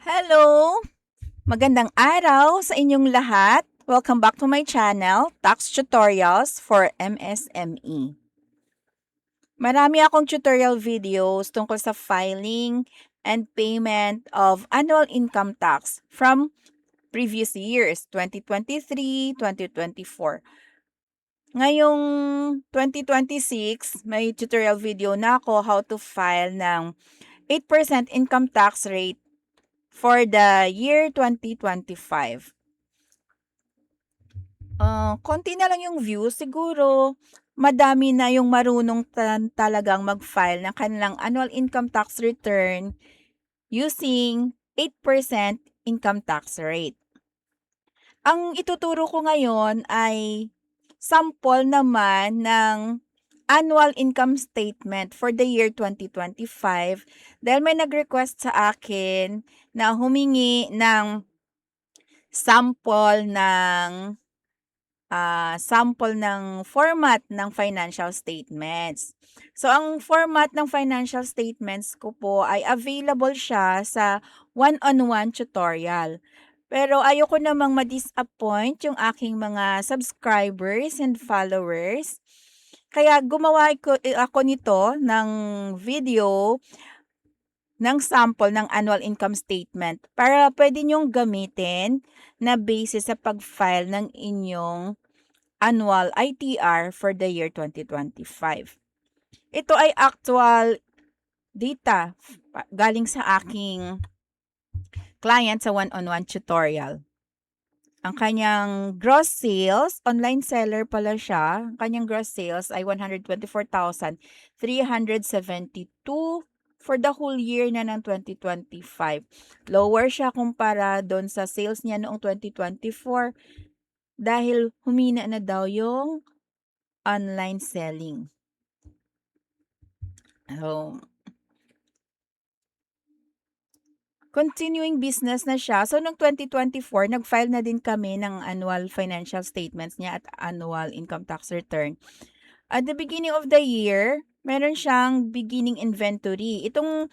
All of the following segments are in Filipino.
Hello! Magandang araw sa inyong lahat. Welcome back to my channel, Tax Tutorials for MSME. Marami akong tutorial videos tungkol sa filing and payment of annual income tax from previous years, 2023, 2024. Ngayong 2026, may tutorial video na ako how to file ng 8% income tax rate for the year 2025. Konti na lang yung views, siguro madami na yung marunong talagang mag-file ng kanilang annual income tax return using 8% income tax rate. Ang ituturo ko ngayon ay sample naman ng annual income statement for the year 2025 dahil may nag-request sa akin na humingi ng sample ng format ng financial statements. So, ang format ng financial statements ko po ay available siya sa one-on-one tutorial. Pero ayoko namang ma-disappoint yung aking mga subscribers and followers. Kaya gumawa ako nito ng video ng sample ng annual income statement para pwede nyong gamitin na basis sa pag-file ng inyong annual ITR for the year 2025. Ito ay actual data galing sa aking client sa one-on-one tutorial. Ang kanyang gross sales, online seller pala siya, ang kanyang gross sales ay 124,372 for the whole year na ng 2025. Lower siya kumpara doon sa sales niya noong 2024 dahil humina na daw yung online selling. So, continuing business na siya. So, noong 2024, nag-file na din kami ng annual financial statements niya at annual income tax return. At the beginning of the year, meron siyang beginning inventory. Itong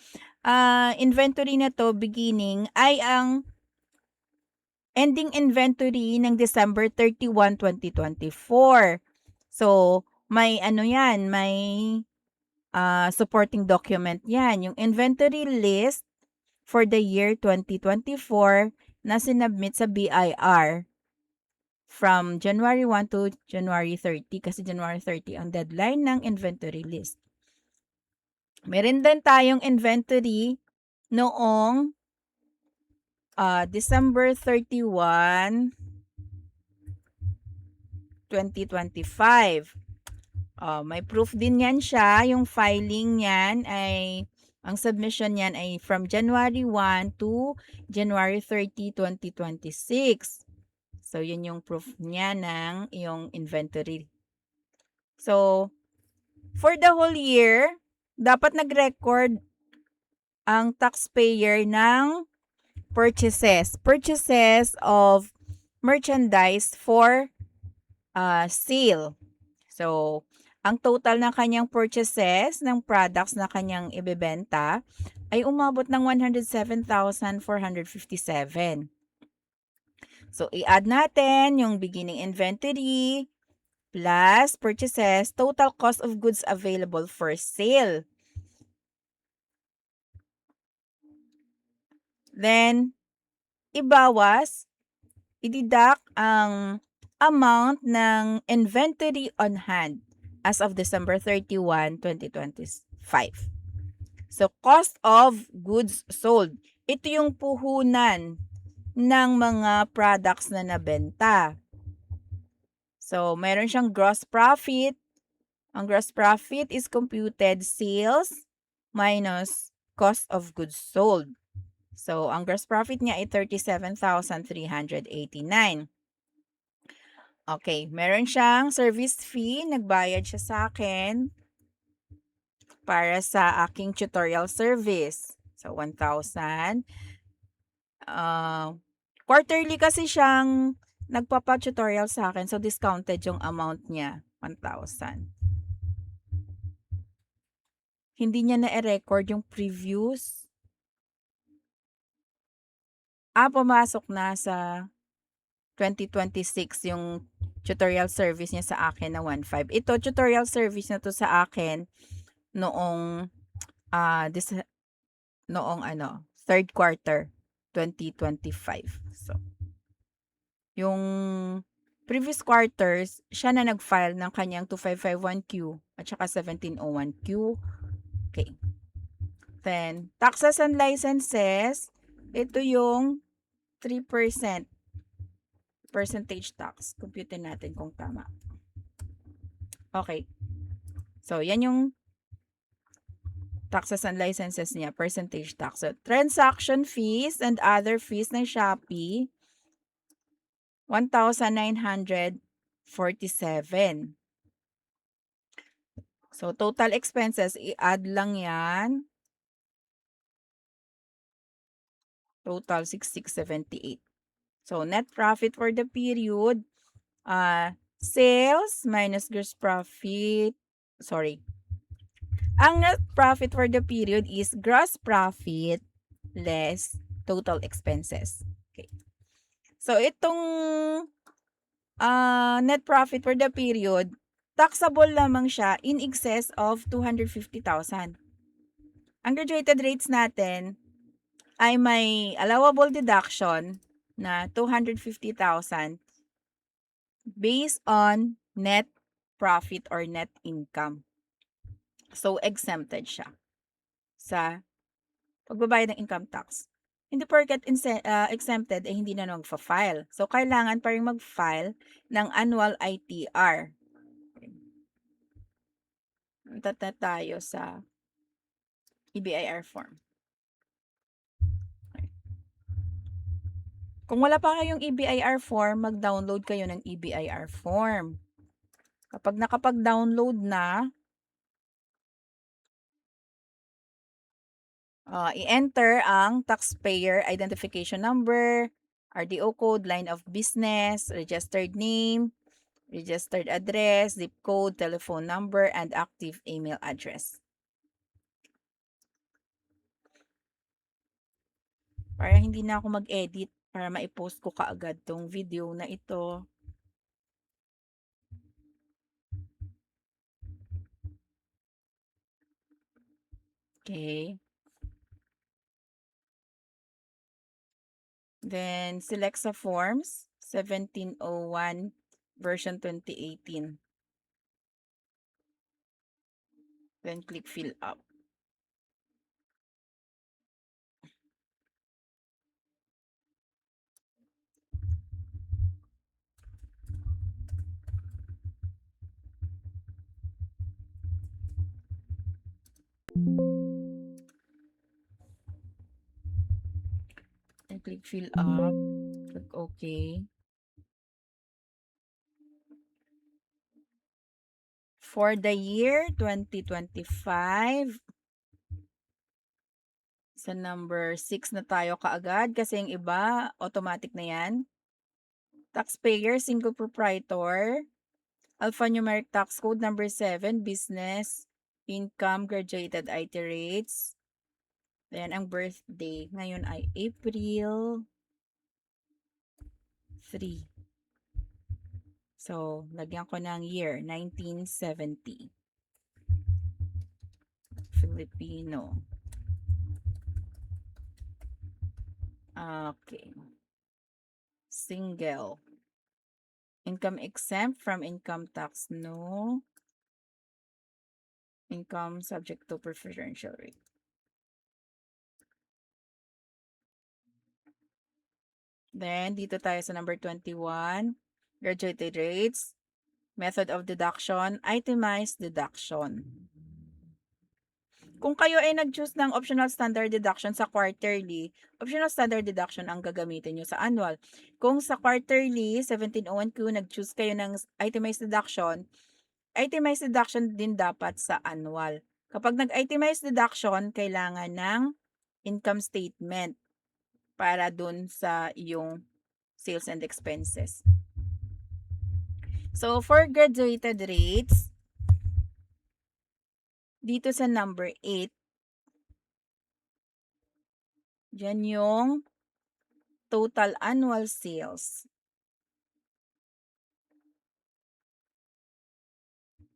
inventory na to, beginning, ay ang ending inventory ng December 31, 2024. So, may may supporting document yan. Yung inventory list for the year 2024 na sinubmit sa BIR from January 1 to January 30 kasi January 30 ang deadline ng inventory list. Meron din tayong inventory noong December 31, 2025. May proof din yan siya. Yung filing niyan ay, ang submission niyan ay from January 1 to January 30, 2026. So, yun yung proof niya ng iyong inventory. So, for the whole year, dapat nag-record ang taxpayer ng purchases. Purchases of merchandise for sale. So, ang total ng kanyang purchases ng products na kanyang ibebenta ay umabot ng 107,457. So, i-add natin yung beginning inventory plus purchases, total cost of goods available for sale. Then, i-deduct ang amount ng inventory on hand as of December 31, 2025. So, cost of goods sold. Ito yung puhunan ng mga products na nabenta. So, meron siyang gross profit. Ang gross profit is computed sales minus cost of goods sold. So, ang gross profit niya ay 37,389. Okay, meron siyang service fee. Nagbayad siya sa akin para sa aking tutorial service. So, 1,000. Quarterly kasi siyang nagpapa-tutorial sa akin. So, discounted yung amount niya. 1,000. Hindi niya na-record yung previous Pumasok na sa 2026 yung tutorial service niya sa akin na 1.5. Ito, tutorial service na 'to sa akin noong, this noong ano, 3rd quarter 2025. So, yung previous quarters, siya na nag-file ng kanyang 2551Q at saka 1701Q. Okay. Then, taxes and licenses, ito yung 3% percentage tax. Computin natin kung tama. Okay. So, yan yung taxes and licenses niya, percentage tax. So, transaction fees and other fees ng Shopee, 1,947. So, total expenses, i-add lang yan. Total, 6,678. So, net profit for the period, sales minus gross profit. Sorry. Ang net profit for the period is gross profit less total expenses. Okay. So, itong net profit for the period, taxable lamang siya in excess of 250,000. Ang graduated rates natin ay may allowable deduction na 250,000 based on net profit or net income. So, exempted siya sa pagbabayad ng income tax. Hindi porket exempted eh hindi na magfa-file. So, kailangan pa rin mag-file ng annual ITR. Punta na tayo sa EBIR form. Kung wala pa kayong EBIR form, mag-download kayo ng EBIR form. Kapag nakapag-download na, i-enter ang taxpayer identification number, RDO code, line of business, registered name, registered address, zip code, telephone number, and active email address. Para hindi na ako mag-edit, para maipost ko kaagad tong video na ito. Okay. Then, select sa forms, 1701 version 2018. Then, click fill up. And click fill up. Click OK. For the year 2025, sa number 6 na tayo kaagad kasi yung iba, automatic na yan. Taxpayer, single proprietor, alphanumeric tax code number 7, business, income, graduated IT rates. Then, ang birthday ngayon ay April 3. So, lagyan ko ng year, 1970. Filipino. Okay. Single. Income exempt from income tax, no. Income subject to preferential rate. Then, dito tayo sa number 21. Graduated rates. Method of deduction. Itemized deduction. Kung kayo ay nag-choose ng optional standard deduction sa quarterly, optional standard deduction ang gagamitin nyo sa annual. Kung sa quarterly, 1701Q, nag-choose kayo ng itemized deduction din dapat sa annual. Kapag nag-itemized deduction, kailangan ng income statement para dun sa iyong sales and expenses. So, for graduated rates, dito sa number 8, dyan yung total annual sales.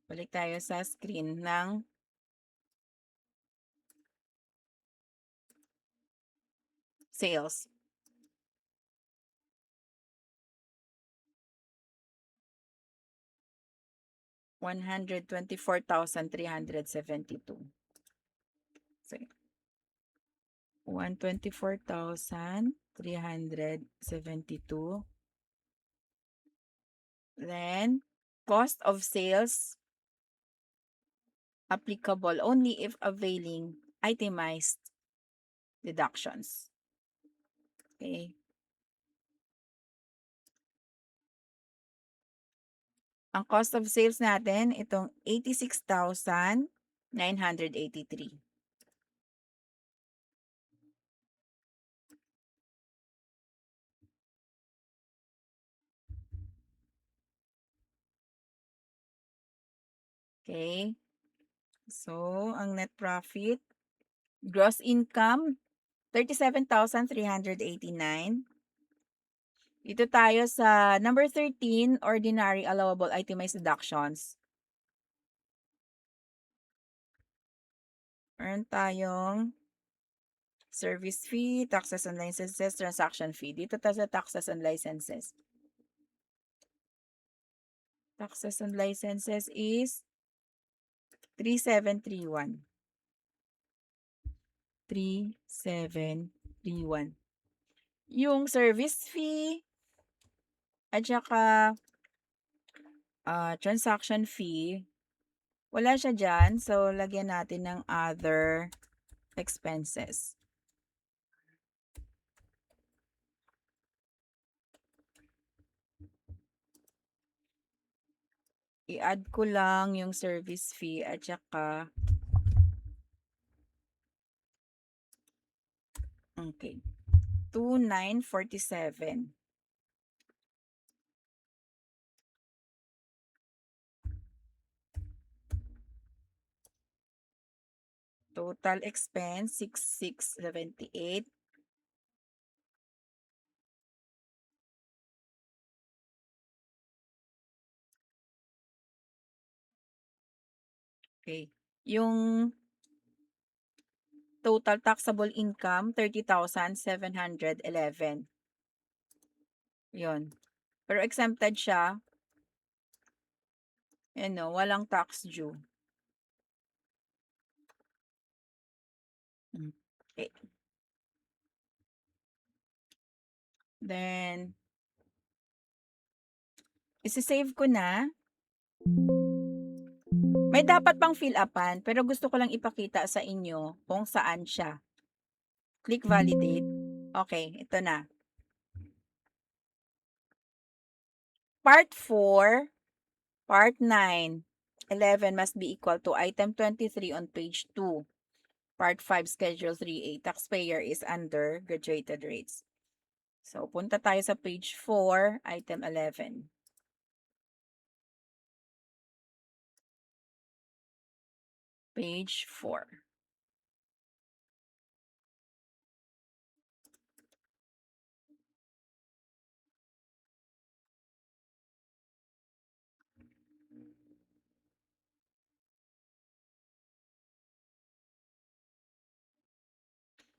Balik tayo sa screen ng sales. $124,372. So, 124,372. Then, cost of sales applicable only if availing itemized deductions. Okay. Ang cost of sales natin, itong 86,983. Okay. So, ang net profit, gross income, 37,389. Dito tayo sa number 13, ordinary allowable itemized deductions. Meron tayong service fee, taxes and licenses, transaction fee. Dito tayo sa taxes and licenses. Taxes and licenses is 3731. 3731. Yung service fee at saka transaction fee, wala siya dyan. So, lagyan natin ng other expenses. I-add ko lang yung service fee at saka okay. 2,947. Total expense 6,678. Okay. Yung total taxable income 30,711. Yun. Pero exempted siya. Walang tax due. Okay. Then, isi-save ko na. May dapat pang fill upan, pero gusto ko lang ipakita sa inyo kung saan siya. Click validate. Okay, ito na. Part 4, Part 9, 11 must be equal to item 23 on page 2. Part 5, Schedule 3A, taxpayer is under graduated rates. So, punta tayo sa page 4, item 11. Page 4.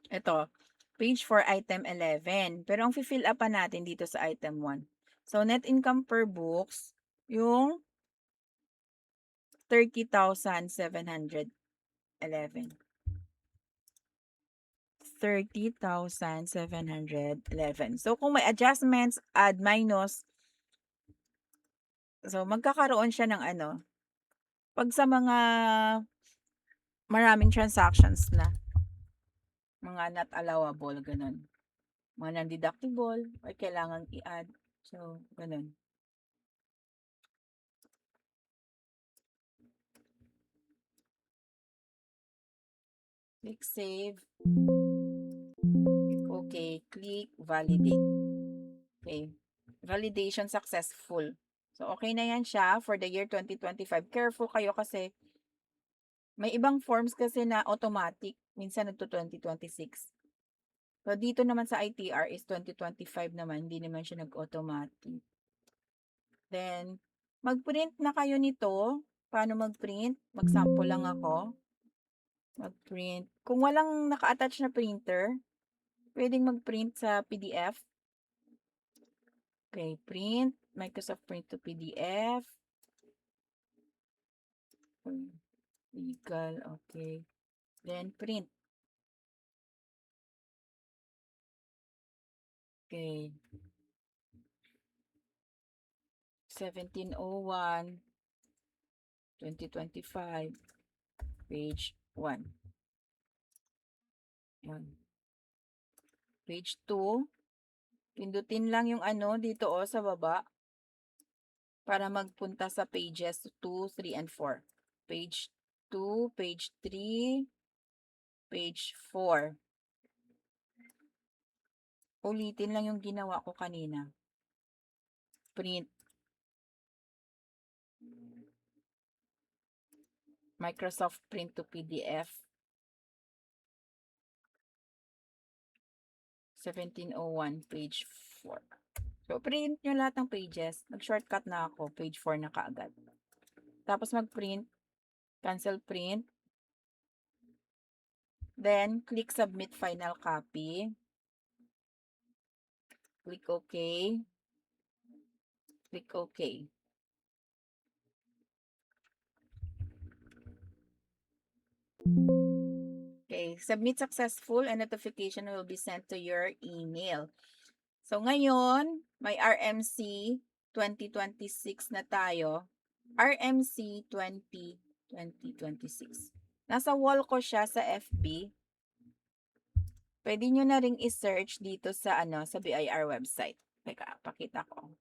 Ito, page 4, item 11. Pero ang fill up pa natin dito sa item 1. So, net income per books, yung 30,711. 30,711. So, kung may adjustments, add, minus, so, magkakaroon siya ng pag sa mga maraming transactions na, mga not allowable, ganun. Mga non-deductible, or kailangan i-add. So, ganun. Click save. Okay, click validate. Okay, validation successful. So, okay na yan siya for the year 2025. Careful kayo kasi may ibang forms kasi na automatic. Minsan nagto 2026. So, dito naman sa ITR is 2025 naman, hindi naman siya nag-automatic. Then, mag-print na kayo nito. Paano mag-print? Mag-sample lang ako. Mag-print. Kung walang naka-attach na printer, pwedeng mag-print sa PDF. Okay, print. Microsoft Print to PDF. Legal, okay. Then, print. Okay. 1701, 2025, page 1. Yan. Page 2. Pindutin lang yung ano dito sa baba para magpunta sa pages 2, 3, and 4. Page 2, page 3, page 4. Ulitin lang yung ginawa ko kanina. Print. Microsoft Print to PDF. 1701, page 4. So, print nyo lahat ng pages. Nag-shortcut na ako. Page 4 na kaagad. Tapos mag-print. Cancel print. Then, click submit final copy. Click OK. Click OK. Okay, submit successful and notification will be sent to your email. So, ngayon, may RMC 2026 na tayo. RMC 2026. Nasa wall ko siya sa FB. Pwede nyo na ring i-search dito sa sa BIR website. Teka, pakita ko.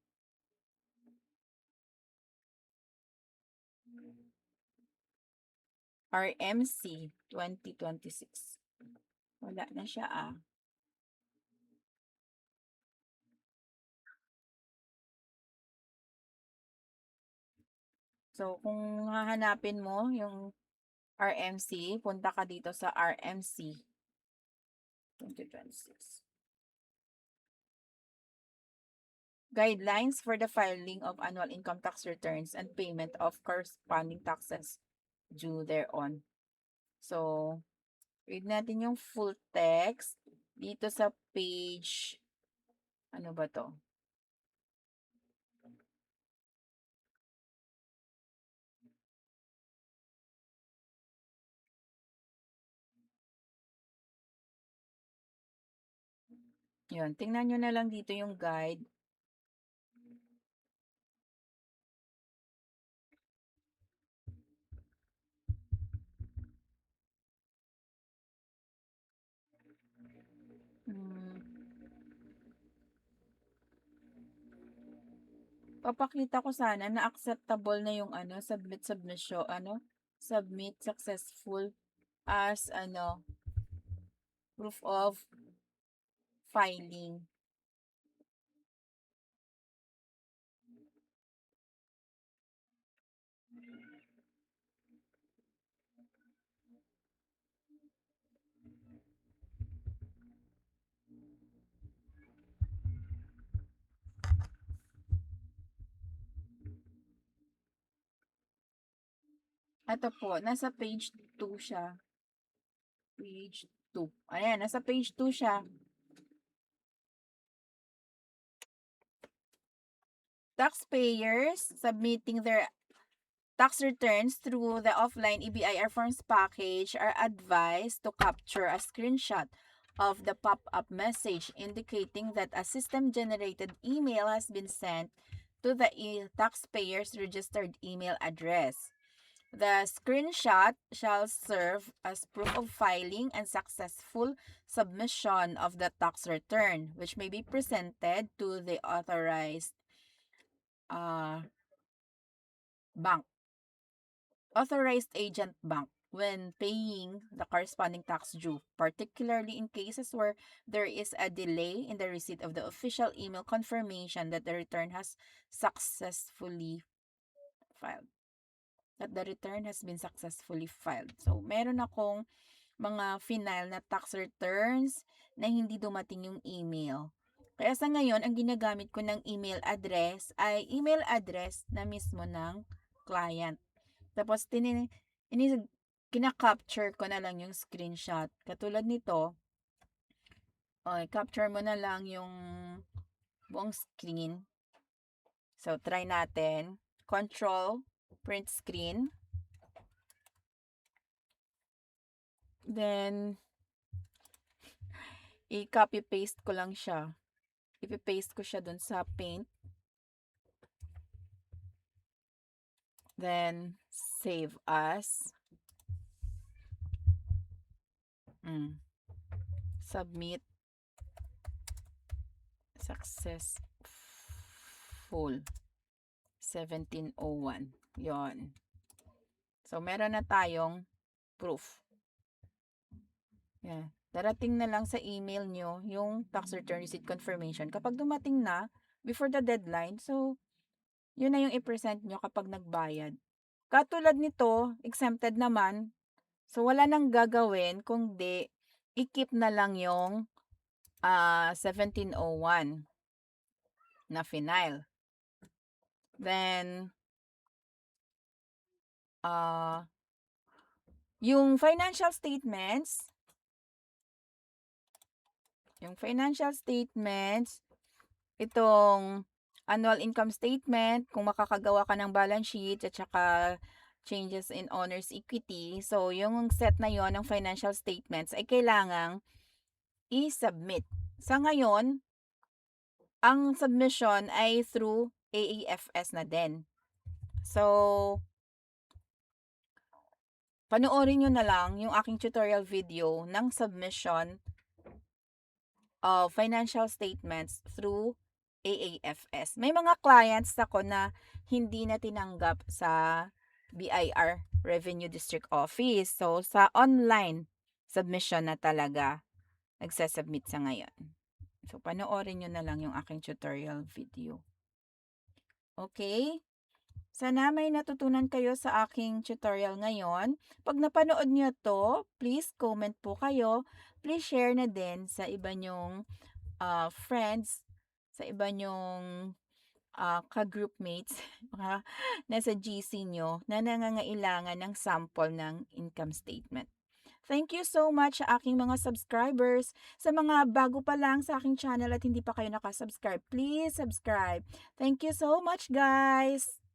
RMC 2026. Wala na siya So, kung hahanapin mo yung RMC, punta ka dito sa RMC 2026. Guidelines for the filing of annual income tax returns and payment of corresponding taxes due thereon. So, read natin yung full text dito sa page, ano ba to? Yun, tingnan nyo na lang dito yung guide. Papakita ko sana na acceptable na yung submit submission, submit successful as proof of filing. Ito po, nasa page 2 siya. Page 2. Ayan, nasa page 2 siya. Taxpayers submitting their tax returns through the offline EBIR forms package are advised to capture a screenshot of the pop-up message indicating that a system-generated email has been sent to the taxpayer's registered email address. The screenshot shall serve as proof of filing and successful submission of the tax return, which may be presented to the authorized authorized agent bank when paying the corresponding tax due, particularly in cases where there is a delay in the receipt of the official email confirmation that the return has successfully filed. That the return has been successfully filed. So, meron akong mga final na tax returns na hindi dumating yung email. Kaya sa ngayon, ang ginagamit ko ng email address ay email address na mismo ng client. Tapos kina-capture ko na lang yung screenshot. Katulad nito, capture mo na lang yung buong screen. So, try natin. Control, print screen. Then, i-copy paste ko lang siya. I-paste ko siya dun sa Paint. Then, save as. Submit. Successful. 1701. Yon. So, meron na tayong proof. Yan. Darating na lang sa email nyo yung tax return receipt confirmation. Kapag dumating na, before the deadline, so, yun na yung i-present nyo kapag nagbayad. Katulad nito, exempted naman, so wala nang gagawin kundi i-keep na lang yung 1701 na final. Then, yung financial statements, itong annual income statement, kung makakagawa ka ng balance sheet at saka changes in owner's equity. So, yung set na yon ng financial statements ay kailangang i-submit. Sa ngayon, ang submission ay through AAFS na din. So, panoorin nyo na lang yung aking tutorial video ng submission of financial statements through AAFS. May mga clients ako na hindi na tinanggap sa BIR Revenue District Office. So, sa online submission na talaga nagsasubmit sa ngayon. So, panoorin nyo na lang yung aking tutorial video. Okay? Sana may natutunan kayo sa aking tutorial ngayon. Pag napanood nyo to, please comment po kayo. Please share na din sa iba nyong friends, sa iba nyong ka-groupmates, mga nasa GC nyo na nangangailangan ng sample ng income statement. Thank you so much sa aking mga subscribers. Sa mga bago pa lang sa aking channel at hindi pa kayo nakasubscribe, please subscribe. Thank you so much, guys!